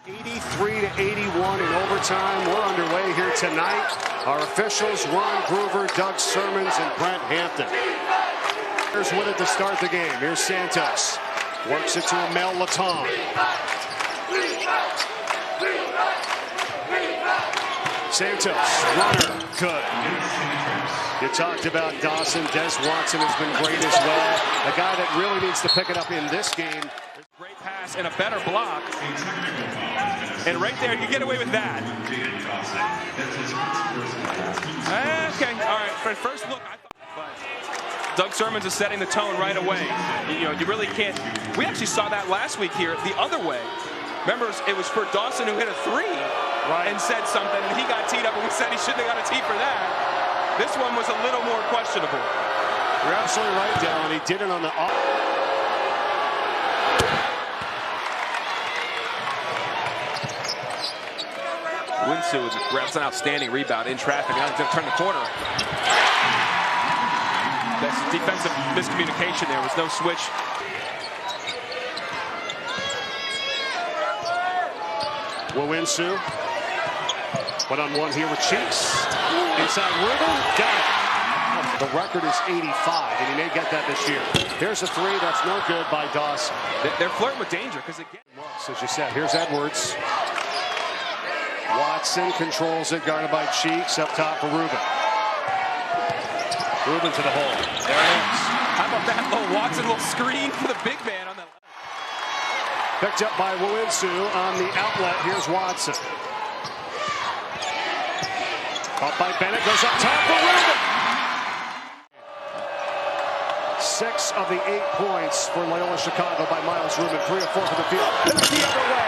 83-81 in overtime. We're underway here tonight. Our officials, Ron Groover, Doug Sermons, and Brent Hampton. Here's with it to start the game. Here's Santos. Works it to Amel Laton. Santos, runner, good. You talked about Dawson. Des Watson has been great as well. A guy that really needs to pick it up in this game. Great pass and a better block. And right there, you get away with that. Okay, all right. For first look, I thought, but Doug Sermons is setting the tone right away. You really can't. We actually saw that last week here the other way. Remember, it was for Dawson who hit a three and said something, and he got teed up, and we said he shouldn't have got a tee for that. This one was a little more questionable. You're absolutely right, Dallin. He did it on the off. Winsu grabs an outstanding rebound in traffic. Now he's going to turn the corner. That's defensive miscommunication. There was no switch. Winsu. One-on-one here with Cheeks. Inside Rubin. Got it. The record is 85, and he may get that this year. Here's a three. That's no good by Dawson. They're flirting with danger because again. As you said, here's Edwards. Watson controls it, guarded by Cheeks. Up top for Rubin. Rubin to the hole. There it is. How about that little Watson, little screen for the big man on the. Picked up by Winsu on the outlet. Here's Watson. Caught by Bennett. Goes up top for Rubin. 6 of the 8 points for Loyola Chicago by Miles Rubin. 3 of 4 for the field. The other way.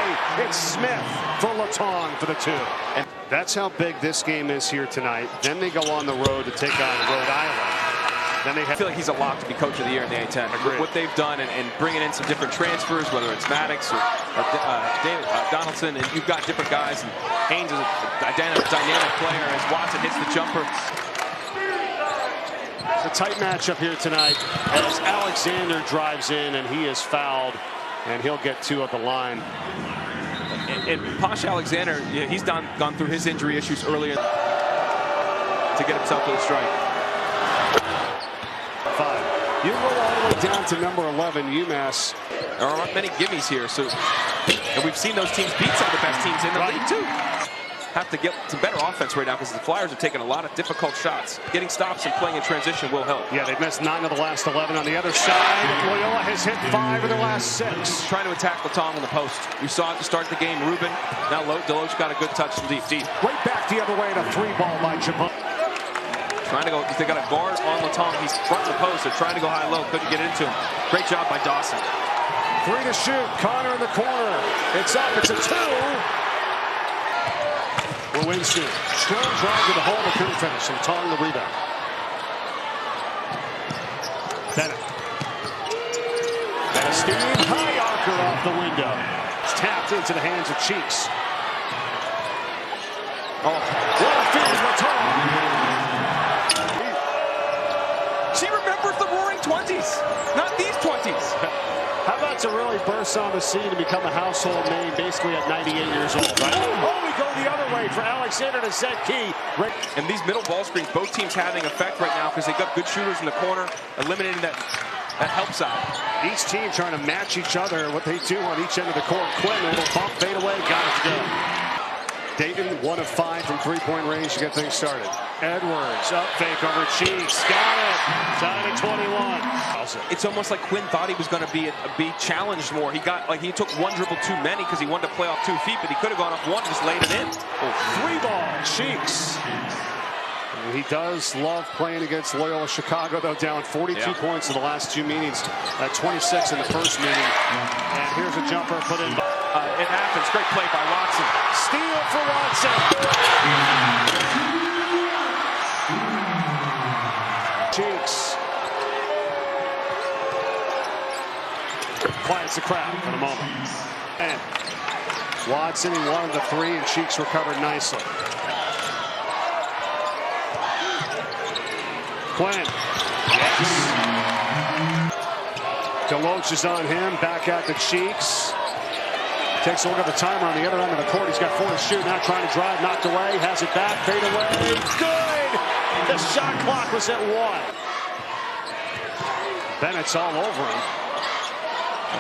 It's Smith for Laton for the 2. And that's how big this game is here tonight. Then they go on the road to take on Rhode Island. Then they I feel like he's a lock to be coach of the year in the A-10. What they've done and bringing in some different transfers, whether it's Maddox or Donaldson, and you've got different guys. And Haynes is a dynamic player as Watson hits the jumper. It's a tight matchup here tonight as Alexander drives in and he is fouled, and he'll get 2 at the line. And Posh Alexander, he's gone through his injury issues earlier to get himself to the strike. 5. You roll all the way down to number 11, UMass. There aren't many gimmies here, and we've seen those teams beat some of the best teams in the league too. Have to get some better offense right now because the Flyers are taking a lot of difficult shots. Getting stops and playing in transition will help. Yeah, they've missed 9 of the last 11 on the other side. Loyola has hit 5 of the last 6. Trying to attack Laton on the post. We saw it to start the game. Rubin. Now Deloach got a good touch from deep. Right back the other way to 3 ball by Jabon. Trying to go. They got a guard on Laton. He's front of the post. They're trying to go high-low. Couldn't get into him. Great job by Dawson. 3 to shoot. Connor in the corner. It's up. It's a 2. Winsu. Strong drive to the hole, but couldn't finish. And Tong the rebound. Bennett. And a steam high archer off the window. It's tapped into the hands of Cheeks. Oh, what a feed for Tong. She remembers the roaring 20s, not these 20s. How about to really burst on the scene and become a household name basically at 98 years old, right? Oh, we go the other way for Alexander to set key. And these middle ball screens, both teams having effect right now because they've got good shooters in the corner, eliminating that help side. Each team trying to match each other, what they do on each end of the court. Quinn, a little bump, fade away, got it to go. Dayton, 1 of 5 from 3-point range to get things started. Edwards, up fake over Cheeks, got it. Tied at 21. It's almost like Quinn thought he was going to be challenged more. He took 1 dribble too many because he wanted to play off 2 feet, but he could have gone off 1 and just laid it in. 3 ball, Cheeks. He does love playing against Loyola Chicago, though, down 42 points in the last 2 meetings, at 26 in the first meeting. And here's a jumper put in. It happens. Great play by Watson. Steal for Watson. Cheeks. Quiets the crowd for the moment. And Watson, he wanted the 3, and Cheeks recovered nicely. Quinn. Yes. Deloach is on him. Back out to Cheeks. Takes a look at the timer on the other end of the court. He's got 4 to shoot. Now trying to drive. Knocked away. Has it back. Fade away. Good! The shot clock was at 1. Bennett's all over him.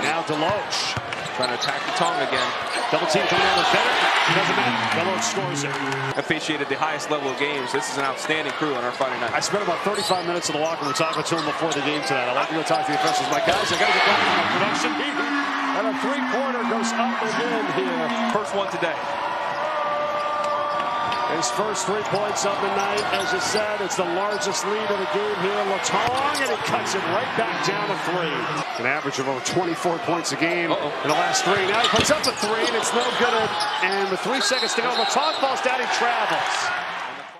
Now Deloach. Trying to attack the tongue again. Double team coming out with Bennett. Doesn't matter. Deloach scores it. Officiated the highest level of games. This is an outstanding crew on our Friday night. I spent about 35 minutes in the locker room talking to him before the game tonight. I like to go talk to the officials. My guys, I got to get back to my production meeting. And a three-pointer goes up and in here. First one today. His first 3 points of the night. As you said, it's the largest lead of the game here. Latong, and he cuts it right back down to 3. An average of over 24 points a game in the last 3. Now he puts up a 3, and it's no good. And with 3 seconds to go, Latong falls down. He travels.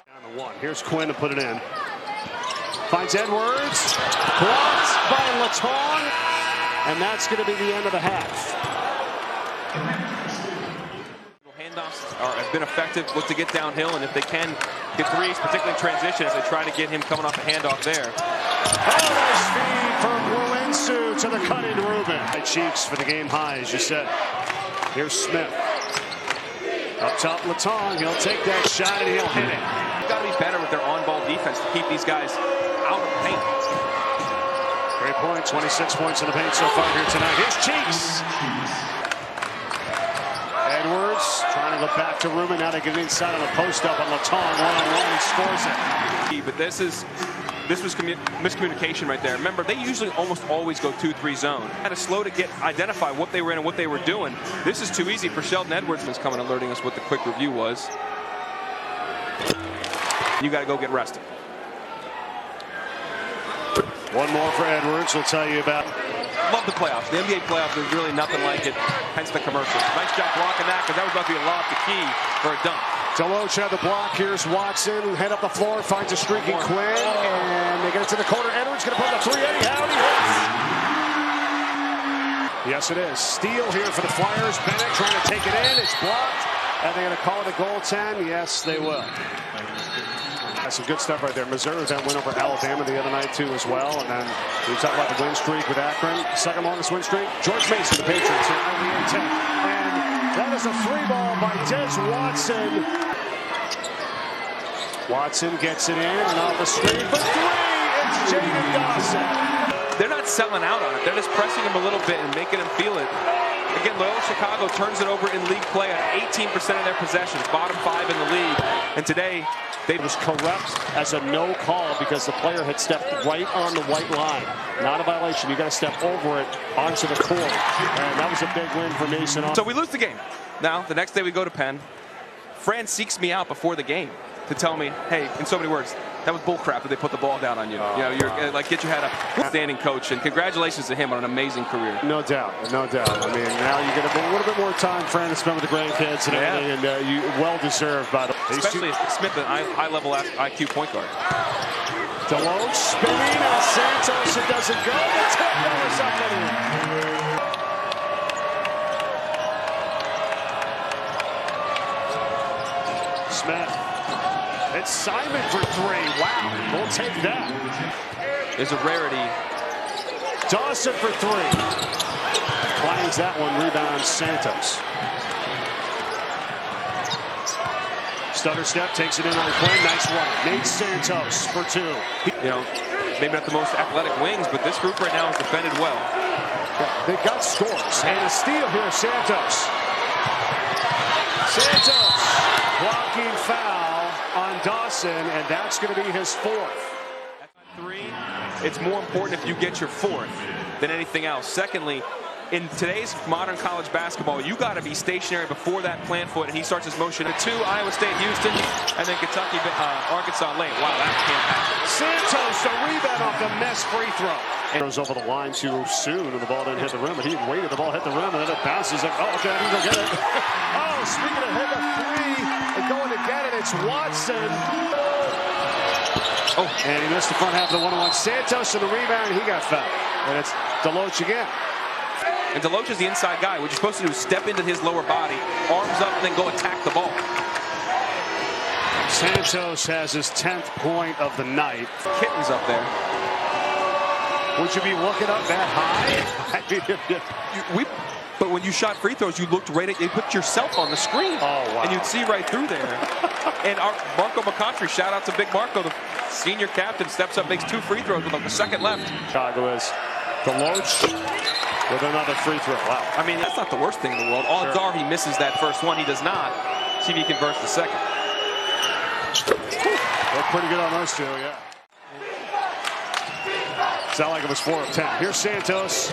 Down to 1. Here's Quinn to put it in. Finds Edwards. Blocked by Latong. And that's going to be the end of the half. Handoffs have been effective. Look to get downhill, and if they can get threes, particularly in transition, as they try to get him coming off the handoff there. Oh, nice feed from Ruinsu to the cutting Rubin. Cheeks for the game high, as you said. Here's Smith. Up top, Latong. He'll take that shot, and he'll hit it. They've got to be better with their on-ball defense to keep these guys out of the paint. Great point. 26 points in the paint so far here tonight. Here's Cheeks. Edwards trying to go back to Rubin. Now they get inside on the post-up on Latong. One-on-one, he scores it. But this was miscommunication right there. Remember, they usually almost always go 2-3 zone. Kind of slow to identify what they were in and what they were doing. This is too easy for Sheldon Edwards, who's coming alerting us what the quick review was. You got to go get rested. One more for Edwards. We'll tell you about. Love the playoffs. The NBA playoffs, there's really nothing like it. Hence the commercial. Nice job blocking that, because that was about to be a lob to Key for a dunk. Deloach had the block. Here's Watson. Head up the floor. Finds a streaky Quinn. And they get it to the corner. Edwards going to put the 3 anyhow. He hits. Yes, it is. Steal here for the Flyers. Bennett trying to take it in. It's blocked. And they're going to call it a goaltend. Yes, they will. That's some good stuff right there. Missouri then win over Alabama the other night, too, as well. And then we talk about the win streak with Akron. Second longest win streak. George Mason, the Patriots, here on the intent. And that is a 3-ball by Des Watson. Watson gets it in and off the screen for 3. It's Jaden Dawson. They're not selling out on it. They're just pressing him a little bit and making him feel it. Again, Loyola Chicago turns it over in league play on 18% of their possessions, bottom 5 in the league. And today, they was correct as a no call because the player had stepped right on the white line. Not a violation. You got to step over it onto the court. And that was a big win for Mason. So we lose the game. Now, the next day we go to Penn. Fran seeks me out before the game to tell me, hey, in so many words, that was bullcrap that they put the ball down on you. You know, you're like, get your head up. Standing coach, and congratulations to him on an amazing career. No doubt, no doubt. I mean, now you get a little bit more time, Fran, to spend with the grandkids and everything, and you well-deserved, by the way. Especially Smith, a high-level IQ point guard. Deloach spinning, and Santos, it doesn't go. The tip goes up and in. Smith. It's Simon for 3. Wow, we'll take that. There's a rarity. Dawson for 3. Finds that one. Rebound Santos. Stutter step, takes it in on Quinn. Nice one. Nate Santos for 2. You know, maybe not the most athletic wings, but this group right now is defended well. Yeah, they've got scores. And a steal here, Santos. Santos blocking foul on Dawson, and that's going to be his 4th. At 3, it's more important if you get your 4th than anything else. Secondly, in today's modern college basketball, you got to be stationary before that plant foot, and he starts his motion at 2. Iowa State, Houston, and then Kentucky, Arkansas late. Wow, that's fantastic. Santos, a rebound off the mess free throw. And goes over the line too soon, and the ball didn't hit the rim, and he waited. The ball hit the rim, and then it bounces. Like, oh, okay, I need to get it. Oh, speaking of hitting a 3 and going to get it, it's Watson. Oh, and he missed the front half of the one-on-one. Santos in the rebound, he got fouled. And it's Deloach again. And Deloach is the inside guy. What you're supposed to do is step into his lower body, arms up, and then go attack the ball. Santos has his 10th point of the night. Kitten's up there. Would you be looking up that high? But when you shot free throws, you looked right at, you put yourself on the screen. Oh, wow. And you'd see right through there. And our Marco McContry, shout out to Big Marco, the senior captain, steps up, makes 2 free throws with a second left. Chicago is Deloach with another free throw. Wow. I mean, that's not the worst thing in the world. Odds are he misses that first one. He does not. See if he converts the second. Looked pretty good on those two, yeah. Sound like it was 4 of 10. Here's Santos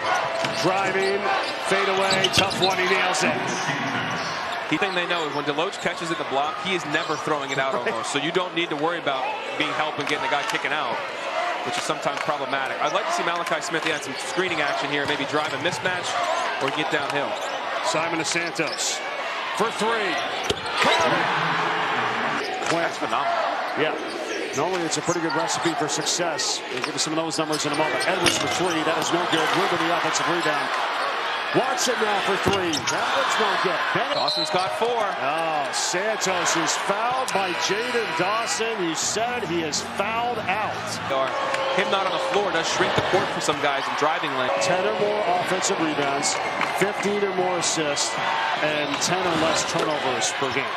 driving, fade away, tough one, he nails it. The thing they know is when Deloach catches it in the block, he is never throwing it out almost. So you don't need to worry about being helped and getting the guy kicking out, which is sometimes problematic. I'd like to see Malachi Smith had some screening action here, maybe drive a mismatch or get downhill. Simon to Santos for 3. That's phenomenal. Yeah. Normally it's a pretty good recipe for success. We'll give you some of those numbers in a moment. Edwards for 3. That is no good. Ruben the offensive rebound. Watson now for 3. That was no good. Dawson's got 4. Oh, Santos is fouled by Jaden Dawson. You said he is fouled out. Him not on the floor does shrink the court for some guys in driving lane. 10 or more offensive rebounds, 15 or more assists, and 10 or less turnovers per game.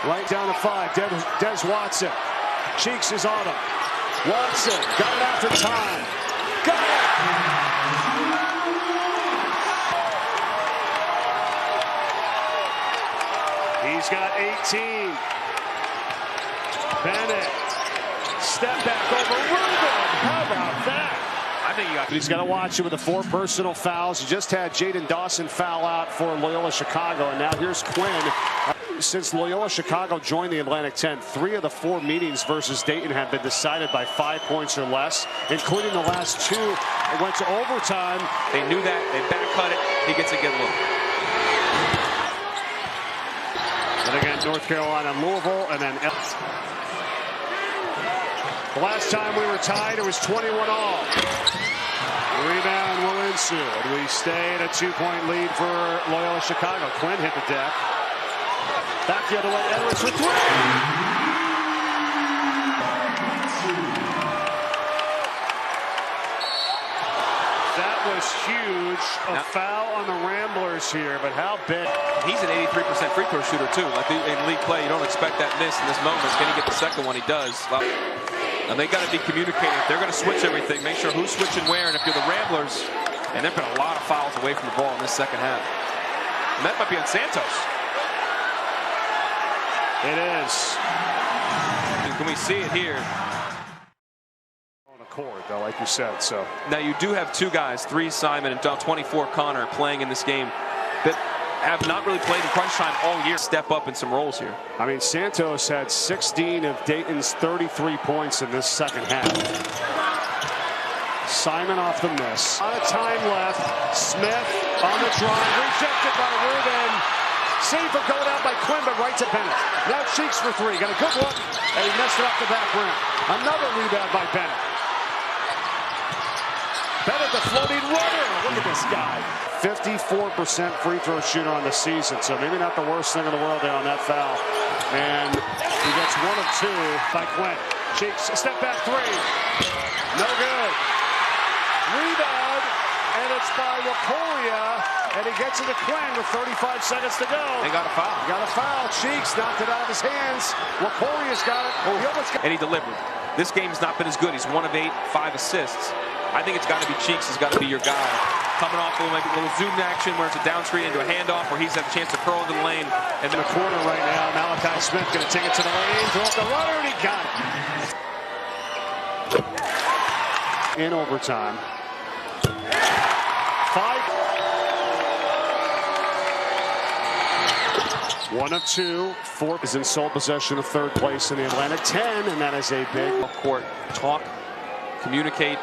Right down to 5. Des Watson. Cheeks is on him. Watson got it after time. Got it! He's got 18. Bennett. Step back over Ruben. How about that? I think He's got to watch it with the 4 personal fouls. He just had Jaden Dawson foul out for Loyola Chicago, and now here's Quinn. Since Loyola Chicago joined the Atlantic 10, 3 of the 4 meetings versus Dayton have been decided by 5 points or less, including the last 2. It went to overtime. They knew that. They back cut it. He gets a good look. And again, North Carolina, Louisville, and then the last time we were tied, it was 21 all. Rebound, Willinsu. And we stay at a 2-point lead for Loyola Chicago. Quinn hit the deck. Back the other way, Edwards for 3. That was huge. A foul on the Ramblers here, but how big? He's an 83% free throw shooter, too. Like in league play, you don't expect that miss in this moment. Can he get the second one? He does. And they got to be communicating. If they're going to switch everything, make sure who's switching where. And if you're the Ramblers, and they've been a lot of fouls away from the ball in this second half. And that might be on Santos. It is. Can we see it here? On the court, though, like you said. So now you do have 2 guys, 3 Simon and 24 Connor, playing in this game that have not really played in crunch time all year. Step up in some roles here. I mean, Santos had 16 of Dayton's 33 points in this second half. Simon off the miss. A lot of time left. Smith on the drive, rejected by Ruben. Safe for going out by Quinn, but right to Bennett. Now Cheeks for 3. Got a good look, and he messed it off the back rim. Another rebound by Bennett. Bennett, the floating runner. Look at this guy. 54% free throw shooter on the season, so maybe not the worst thing in the world there on that foul. And he gets 1 of 2 by Quinn. Cheeks, a step back 3. No good. Rebound, and it's by Waporia. And he gets it to Quinn with 35 seconds to go. They got a foul. Got a foul. Cheeks knocked it out of his hands. Waporia's got it. He almost got and he delivered. This game's not been as good. He's 1 of 8, 5 assists. I think it's got to be Cheeks. Has got to be your guy. Coming off maybe a little zoom action where it's a down screen into a handoff where he's had a chance to curl in the lane. And in the corner right now, Malachi Smith going to take it to the lane, throw up the runner, and he got it. In overtime. 5. 1 of 2. 4 is in sole possession of 3rd place in the Atlantic 10, and that is a big court. Talk, communicate.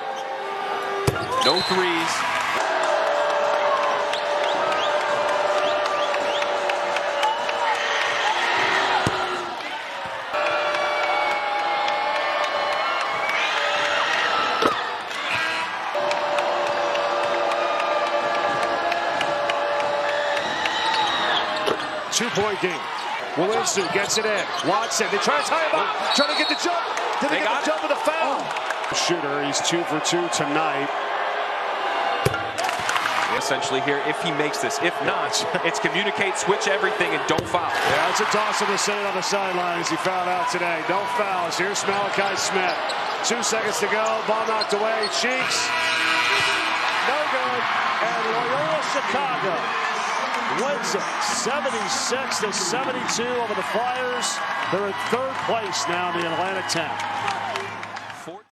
No threes. Two-point game. Willinsu gets it in. Watson, they try to tie him up. Trying to get the jump. Did they get the jump with a foul? Shooter, he's 2 for 2 tonight. essentially here if he makes this. If not, it's communicate, switch everything, and don't foul. Yeah, it's a Dawson was sitting on the sidelines. He fouled out today. No fouls. Here's Malachi Smith. 2 seconds to go. Ball knocked away. Cheeks. No good. And Loyola Chicago wins it 76-72 over the Flyers. They're in third place now in the Atlantic 10.